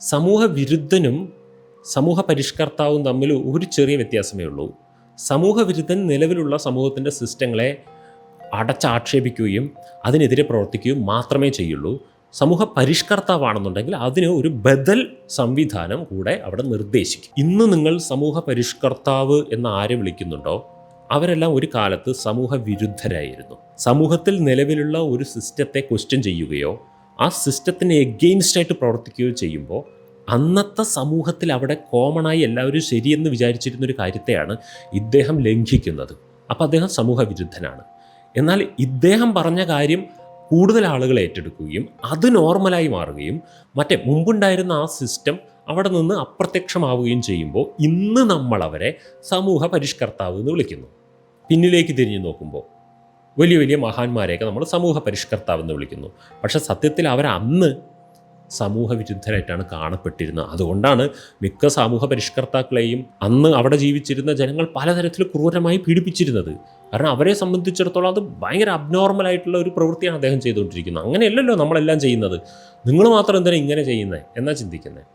സമൂഹ വിരുദ്ധനും സമൂഹ പരിഷ്കർത്താവും തമ്മിൽ ഒരു ചെറിയ വ്യത്യാസമേ ഉള്ളൂ. സമൂഹ വിരുദ്ധൻ നിലവിലുള്ള സമൂഹത്തിൻ്റെ സിസ്റ്റങ്ങളെ അടച്ചാക്ഷേപിക്കുകയും അതിനെതിരെ പ്രവർത്തിക്കുകയും മാത്രമേ ചെയ്യുള്ളൂ. സമൂഹ പരിഷ്കർത്താവാണെന്നുണ്ടെങ്കിൽ അതിന് ഒരു ബദൽ സംവിധാനം കൂടെ അവിടെ നിർദ്ദേശിക്കും. ഇന്ന് നിങ്ങൾ സമൂഹ പരിഷ്കർത്താവ് എന്ന് ആരെ വിളിക്കുന്നുണ്ടോ അവരെല്ലാം ഒരു കാലത്ത് സമൂഹ വിരുദ്ധരായിരുന്നു. സമൂഹത്തിൽ നിലവിലുള്ള ഒരു സിസ്റ്റത്തെ ക്വസ്റ്റ്യൻ ചെയ്യുകയോ ആ സിസ്റ്റത്തിന് എഗെയിൻസ്റ്റായിട്ട് പ്രവർത്തിക്കുകയോ ചെയ്യുമ്പോൾ അന്നത്തെ സമൂഹത്തിൽ അവിടെ കോമണായി എല്ലാവരും ശരിയെന്ന് വിചാരിച്ചിരുന്നൊരു കാര്യത്തെയാണ് ഇദ്ദേഹം ലംഘിക്കുന്നത്. അപ്പോൾ അദ്ദേഹം സമൂഹ വിരുദ്ധനാണ്. എന്നാൽ ഇദ്ദേഹം പറഞ്ഞ കാര്യം കൂടുതൽ ആളുകൾ ഏറ്റെടുക്കുകയും അത് നോർമലായി മാറുകയും മറ്റേ മുമ്പുണ്ടായിരുന്ന ആ സിസ്റ്റം അവിടെ നിന്ന് അപ്രത്യക്ഷമാവുകയും ചെയ്യുമ്പോൾ ഇന്ന് നമ്മളവരെ സമൂഹ പരിഷ്കർത്താവ് എന്ന് വിളിക്കുന്നു. പിന്നിലേക്ക് തിരിഞ്ഞു നോക്കുമ്പോൾ വലിയ വലിയ മഹാന്മാരെയൊക്കെ നമ്മൾ സമൂഹ പരിഷ്കർത്താവ് എന്ന് വിളിക്കുന്നു. പക്ഷേ സത്യത്തിൽ അവർ അന്ന് സമൂഹ വിരുദ്ധരായിട്ടാണ് കാണപ്പെട്ടിരുന്നത്. അതുകൊണ്ടാണ് മിക്ക സമൂഹ പരിഷ്കർത്താക്കളെയും അന്ന് അവിടെ ജീവിച്ചിരുന്ന ജനങ്ങൾ പലതരത്തിൽ ക്രൂരമായി പീഡിപ്പിച്ചിരുന്നത്. കാരണം അവരെ സംബന്ധിച്ചിടത്തോളം അത് ഭയങ്കര അബ്നോർമലായിട്ടുള്ള ഒരു പ്രവൃത്തിയാണ് അദ്ദേഹം ചെയ്തുകൊണ്ടിരിക്കുന്നത്. അങ്ങനെയല്ലല്ലോ നമ്മളെല്ലാം ചെയ്യുന്നത്, നിങ്ങൾ മാത്രം എന്തിനാണ് ഇങ്ങനെ ചെയ്യുന്നത് എന്നാ ചിന്തിക്കുന്നത്.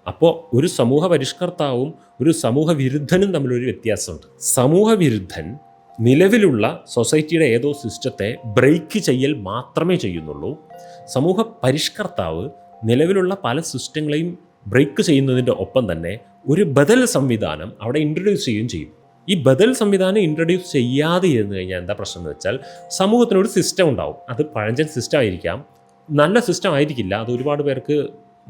അപ്പോൾ ഒരു സമൂഹ പരിഷ്കർത്താവും ഒരു സമൂഹ വിരുദ്ധനും തമ്മിലൊരു വ്യത്യാസമുണ്ട്. സമൂഹ വിരുദ്ധൻ നിലവിലുള്ള സൊസൈറ്റിയുടെ ഏതോ സിസ്റ്റത്തെ ബ്രേക്ക് ചെയ്യൽ മാത്രമേ ചെയ്യുന്നുള്ളൂ. സമൂഹ പരിഷ്കർത്താവ് നിലവിലുള്ള പല സിസ്റ്റങ്ങളെയും ബ്രേക്ക് ചെയ്യുന്നതിൻ്റെ ഒപ്പം തന്നെ ഒരു ബദൽ സംവിധാനം അവിടെ ഇൻട്രൊഡ്യൂസ് ചെയ്യുകയും ചെയ്യും. ഈ ബദൽ സംവിധാനം ഇൻട്രൊഡ്യൂസ് ചെയ്യാതെ ഇരുന്ന് കഴിഞ്ഞാൽ എന്താ പ്രശ്നം എന്ന് വെച്ചാൽ സമൂഹത്തിനൊരു സിസ്റ്റം ഉണ്ടാവും. അത് പഴഞ്ചൻ സിസ്റ്റം ആയിരിക്കാം, നല്ല സിസ്റ്റം ആയിരിക്കില്ല, അത് ഒരുപാട് പേർക്ക്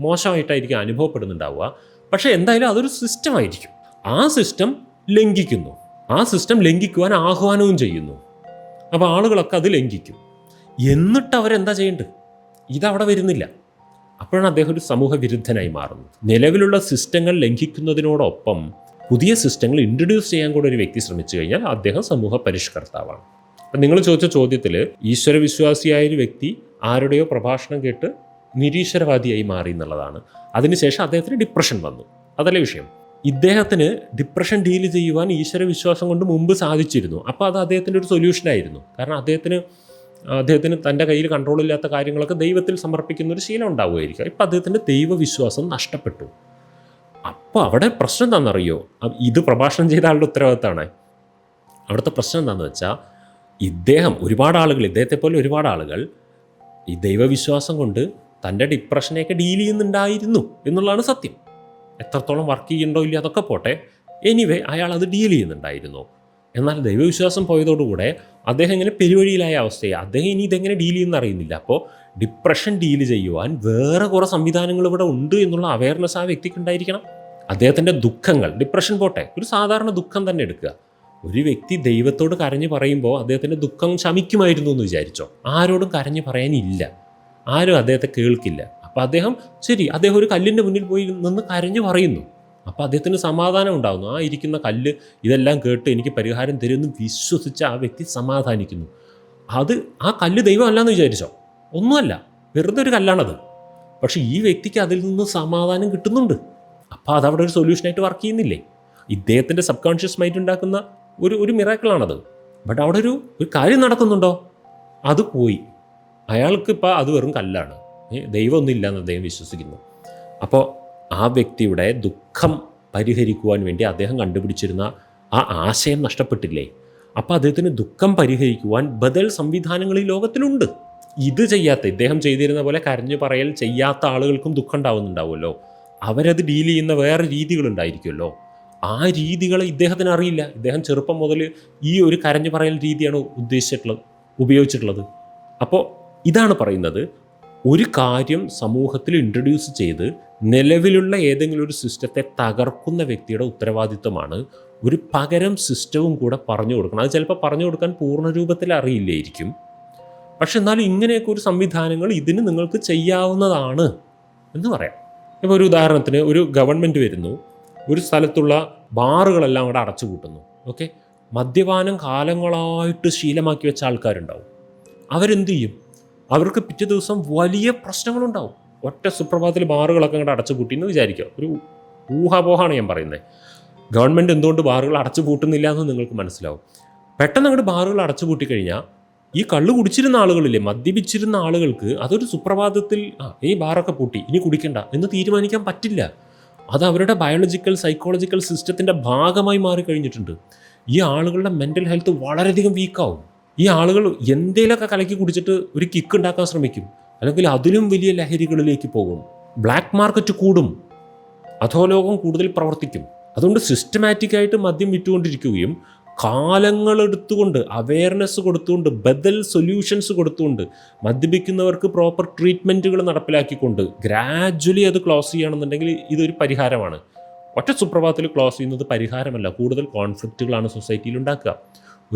മോശമായിട്ടായിരിക്കും അനുഭവപ്പെടുന്നുണ്ടാവുക. പക്ഷേ എന്തായാലും അതൊരു സിസ്റ്റം ആയിരിക്കും. ആ സിസ്റ്റം ലംഘിക്കുന്നു, ആ സിസ്റ്റം ലംഘിക്കുവാൻ ആഹ്വാനവും ചെയ്യുന്നു. അപ്പോൾ ആളുകളൊക്കെ അത് ലംഘിക്കും. എന്നിട്ട് അവരെന്താ ചെയ്യേണ്ടത്? ഇതവിടെ വരുന്നില്ല. അപ്പോഴാണ് അദ്ദേഹം ഒരു സമൂഹ വിരുദ്ധനായി മാറുന്നത്. നിലവിലുള്ള സിസ്റ്റങ്ങൾ ലംഘിക്കുന്നതിനോടൊപ്പം പുതിയ സിസ്റ്റങ്ങൾ ഇൻട്രൊഡ്യൂസ് ചെയ്യാൻ കൂടെ ഒരു വ്യക്തി ശ്രമിച്ചു കഴിഞ്ഞാൽ അദ്ദേഹം സമൂഹ പരിഷ്കർത്താവാണ്. അപ്പം നിങ്ങൾ ചോദിച്ച ചോദ്യത്തിൽ ഈശ്വരവിശ്വാസിയായൊരു വ്യക്തി ആരുടെയോ പ്രഭാഷണം കേട്ട് നിരീശ്വരവാദിയായി മാറി എന്നുള്ളതാണ്. അതിനുശേഷം അദ്ദേഹത്തിന് ഡിപ്രഷൻ വന്നു. അതല്ലേ വിഷയം. ഇദ്ദേഹത്തിന് ഡിപ്രഷൻ ഡീൽ ചെയ്യുവാൻ ഈശ്വര വിശ്വാസം കൊണ്ട് മുമ്പ് സാധിച്ചിരുന്നു. അപ്പോൾ അത് അദ്ദേഹത്തിൻ്റെ ഒരു സൊല്യൂഷനായിരുന്നു. കാരണം അദ്ദേഹത്തിന് തൻ്റെ കയ്യിൽ കൺട്രോളില്ലാത്ത കാര്യങ്ങളൊക്കെ ദൈവത്തിൽ സമർപ്പിക്കുന്ന ഒരു ശീലം ഉണ്ടാവുമായിരിക്കും. ഇപ്പം അദ്ദേഹത്തിൻ്റെ ദൈവവിശ്വാസം നഷ്ടപ്പെട്ടു. അപ്പോൾ അവിടെ പ്രശ്നം എന്താണെന്നറിയോ? ഇത് പ്രഭാഷണം ചെയ്ത ആളുടെ ഉത്തരവാദിത്തമാണ്. അവിടുത്തെ പ്രശ്നം എന്താണെന്ന് വെച്ചാൽ ഇദ്ദേഹത്തെ പോലെ ഒരുപാട് ആളുകൾ ഈ ദൈവവിശ്വാസം കൊണ്ട് തൻ്റെ ഡിപ്രഷനെയൊക്കെ ഡീൽ ചെയ്യുന്നുണ്ടായിരുന്നു എന്നുള്ളതാണ് സത്യം. എത്രത്തോളം വർക്ക് ചെയ്യുന്നുണ്ടോ ഇല്ല അതൊക്കെ പോട്ടെ, എനിവേ അയാൾ അത് ഡീൽ ചെയ്യുന്നുണ്ടായിരുന്നു. എന്നാൽ ദൈവവിശ്വാസം പോയതോടുകൂടെ അദ്ദേഹം ഇങ്ങനെ പെരുവഴിയിലായ അവസ്ഥയാണ്. അദ്ദേഹം ഇനി ഇതെങ്ങനെ ഡീൽ ചെയ്യുന്ന അറിയുന്നില്ല. അപ്പോൾ ഡിപ്രഷൻ ഡീൽ ചെയ്യുവാൻ വേറെ കുറേ സംവിധാനങ്ങൾ ഇവിടെ ഉണ്ട് എന്നുള്ള അവയർനെസ് ആ വ്യക്തിക്ക് ഉണ്ടായിരിക്കണം. അദ്ദേഹത്തിൻ്റെ ദുഃഖങ്ങൾ, ഡിപ്രഷൻ പോട്ടെ, ഒരു സാധാരണ ദുഃഖം തന്നെ എടുക്കുക. ഒരു വ്യക്തി ദൈവത്തോട് കരഞ്ഞു പറയുമ്പോൾ അദ്ദേഹത്തിൻ്റെ ദുഃഖം ശമിക്കുമായിരുന്നു എന്ന് വിചാരിച്ചോ? ആരോടും കരഞ്ഞു പറയാനില്ല, ആരും അദ്ദേഹത്തെ കേൾക്കില്ല. അപ്പോൾ അദ്ദേഹം ഒരു കല്ലിൻ്റെ മുന്നിൽ പോയി നിന്ന് കരഞ്ഞു പറയുന്നു. അപ്പോൾ അദ്ദേഹത്തിന് സമാധാനം ഉണ്ടാകുന്നു. ആ ഇരിക്കുന്ന കല്ല് ഇതെല്ലാം കേട്ട് എനിക്ക് പരിഹാരം തരുമെന്ന് വിശ്വസിച്ച് ആ വ്യക്തി സമാധാനിക്കുന്നു. ആ കല്ല് ദൈവം അല്ലാന്ന് വിചാരിച്ചോ? ഒന്നുമല്ല, വെറുതെ ഒരു കല്ലാണത്. പക്ഷേ ഈ വ്യക്തിക്ക് അതിൽ നിന്ന് സമാധാനം കിട്ടുന്നുണ്ട്. അപ്പോൾ അതവിടെ ഒരു സൊല്യൂഷനായിട്ട് വർക്ക് ചെയ്യുന്നില്ലേ? ഇദ്ദേഹത്തിൻ്റെ സബ് കോൺഷ്യസ് മൈൻഡ് ഉണ്ടാക്കുന്ന ഒരു മിറാക്കിളാണത്. ബട്ട് അവിടെ ഒരു കാര്യം നടക്കുന്നുണ്ടോ? അത് പോയി. അയാൾക്ക് ഇപ്പോൾ അത് വെറും കല്ലാണ്, ദൈവമൊന്നും ഇല്ലയെന്ന് അദ്ദേഹം വിശ്വസിക്കുന്നു. അപ്പോൾ ആ വ്യക്തിയുടെ ദുഃഖം പരിഹരിക്കുവാൻ വേണ്ടി അദ്ദേഹം കണ്ടുപിടിച്ചിരുന്ന ആ ആശയം നഷ്ടപ്പെട്ടില്ലേ? അപ്പോൾ അദ്ദേഹത്തിന് ദുഃഖം പരിഹരിക്കുവാൻ ബദൽ സംവിധാനങ്ങൾ ഈ ലോകത്തിലുണ്ട്. ഇത് ചെയ്യാത്ത, ഇദ്ദേഹം ചെയ്തിരുന്ന പോലെ കരഞ്ഞു പറയൽ ചെയ്യാത്ത ആളുകൾക്കും ദുഃഖം ഉണ്ടാവുന്നുണ്ടാവുമല്ലോ. അവരത് ഡീൽ ചെയ്യുന്ന വേറെ രീതികളുണ്ടായിരിക്കുമല്ലോ. ആ രീതികൾ ഇദ്ദേഹത്തിന് അറിയില്ല. ഇദ്ദേഹം ചെറുപ്പം മുതൽ ഈ ഒരു കരഞ്ഞു പറയൽ രീതിയാണ് ഉപയോഗിച്ചിട്ടുള്ളത്. അപ്പോൾ ഇതാണ് പറയുന്നത്, ഒരു കാര്യം സമൂഹത്തിൽ ഇൻട്രൊഡ്യൂസ് ചെയ്ത് നിലവിലുള്ള ഏതെങ്കിലും ഒരു സിസ്റ്റത്തെ തകർക്കുന്ന വ്യക്തിയുടെ ഉത്തരവാദിത്വമാണ് ഒരു പകരം സിസ്റ്റവും കൂടെ പറഞ്ഞു കൊടുക്കണം. അത് ചിലപ്പോൾ പറഞ്ഞു കൊടുക്കാൻ പൂർണ്ണരൂപത്തിൽ അറിയില്ലായിരിക്കും. പക്ഷെ എന്നാലും ഇങ്ങനെയൊക്കെ ഒരു സംവിധാനങ്ങൾ ഇതിന് നിങ്ങൾക്ക് ചെയ്യാവുന്നതാണ് എന്ന് പറയാം. ഇപ്പോൾ ഒരു ഉദാഹരണത്തിന് ഒരു ഗവൺമെൻറ് വരുന്നു, ഒരു സ്ഥലത്തുള്ള ബാറുകളെല്ലാം കൂടെ അടച്ചു പൂട്ടുന്നു. ഓക്കെ, മദ്യപാനം കാലങ്ങളായിട്ട് ശീലമാക്കി വെച്ച ആൾക്കാരുണ്ടാവും. അവരെന്ത് ചെയ്യും? അവർക്ക് പിറ്റേ ദിവസം വലിയ പ്രശ്നങ്ങളുണ്ടാവും. ഒറ്റ സുപ്രഭാതത്തിൽ ബാറുകളൊക്കെ അങ്ങോട്ട് അടച്ചു പൂട്ടിയെന്ന് വിചാരിക്കുക. ഒരു ഊഹാപോഹമാണ് ഞാൻ പറയുന്നത്. ഗവൺമെൻറ് എന്തുകൊണ്ട് ബാറുകൾ അടച്ചു പൂട്ടുന്നില്ല എന്ന് നിങ്ങൾക്ക് മനസ്സിലാവും. പെട്ടെന്ന് അങ്ങോട്ട് ബാറുകൾ അടച്ചു പൂട്ടിക്കഴിഞ്ഞാൽ ഈ കള്ള് കുടിച്ചിരുന്ന ആളുകളില്ലേ, മദ്യപിച്ചിരുന്ന ആളുകൾക്ക് അതൊരു സുപ്രഭാതത്തിൽ ഈ ബാറൊക്കെ പൂട്ടി ഇനി കുടിക്കണ്ട എന്ന് തീരുമാനിക്കാൻ പറ്റില്ല. അത് അവരുടെ ബയോളജിക്കൽ സൈക്കോളജിക്കൽ സിസ്റ്റത്തിൻ്റെ ഭാഗമായി മാറിക്കഴിഞ്ഞിട്ടുണ്ട്. ഈ ആളുകളുടെ മെൻ്റൽ ഹെൽത്ത് വളരെയധികം വീക്കാവും. ഈ ആളുകൾ എന്തേലൊക്കെ കലക്കി കുടിച്ചിട്ട് ഒരു കിക്ക് ഉണ്ടാക്കാൻ ശ്രമിക്കും, അല്ലെങ്കിൽ അതിലും വലിയ ലഹരികളിലേക്ക് പോകും. ബ്ലാക്ക് മാർക്കറ്റ് കൂടും, അധോലോകം കൂടുതൽ പ്രവർത്തിക്കും. അതുകൊണ്ട് സിസ്റ്റമാറ്റിക്കായിട്ട് മദ്യം വിറ്റുകൊണ്ടിരിക്കുകയും കാലങ്ങളെടുത്തുകൊണ്ട് അവെയർനെസ് കൊടുത്തുകൊണ്ട് ബദൽ സൊല്യൂഷൻസ് കൊടുത്തുകൊണ്ട് മദ്യപിക്കുന്നവർക്ക് പ്രോപ്പർ ട്രീറ്റ്മെൻറ്റുകൾ നടപ്പിലാക്കിക്കൊണ്ട് ഗ്രാജ്വലി അത് ക്ലോസ് ചെയ്യുകയാണെന്നുണ്ടെങ്കിൽ ഇതൊരു പരിഹാരമാണ്. ഒറ്റ സുപ്രഭാതത്തിൽ ക്ലോസ് ചെയ്യുന്നത് പരിഹാരമല്ല, കൂടുതൽ കോൺഫ്ലിക്റ്റുകളാണ് സൊസൈറ്റിയിൽ ഉണ്ടാക്കുക.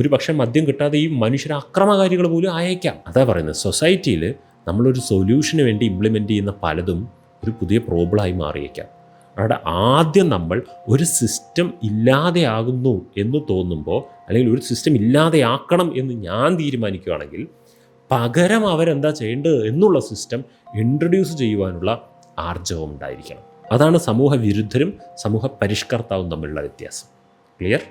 ഒരു പക്ഷേ മദ്യം കിട്ടാതെ ഈ മനുഷ്യരെ അക്രമകാരികൾ പോലും ആയേക്കാം. അതാ പറയുന്നത്, സൊസൈറ്റിയിൽ നമ്മളൊരു സൊല്യൂഷന് വേണ്ടി ഇംപ്ലിമെൻ്റ് ചെയ്യുന്ന പലതും ഒരു പുതിയ പ്രോബ്ലമായി മാറിയേക്കാം. അവിടെ ആദ്യം നമ്മൾ ഒരു സിസ്റ്റം ഇല്ലാതെയാകുന്നു എന്ന് തോന്നുമ്പോൾ, അല്ലെങ്കിൽ ഒരു സിസ്റ്റം ഇല്ലാതെയാക്കണം എന്ന് ഞാൻ തീരുമാനിക്കുകയാണെങ്കിൽ, പകരം അവരെന്താ ചെയ്യേണ്ടത് എന്നുള്ള സിസ്റ്റം ഇൻട്രൊഡ്യൂസ് ചെയ്യുവാനുള്ള ആർജവം ഉണ്ടായിരിക്കണം. അതാണ് സമൂഹ വിരുദ്ധരും സമൂഹ പരിഷ്കർത്താവും തമ്മിലുള്ള വ്യത്യാസം. ക്ലിയർ?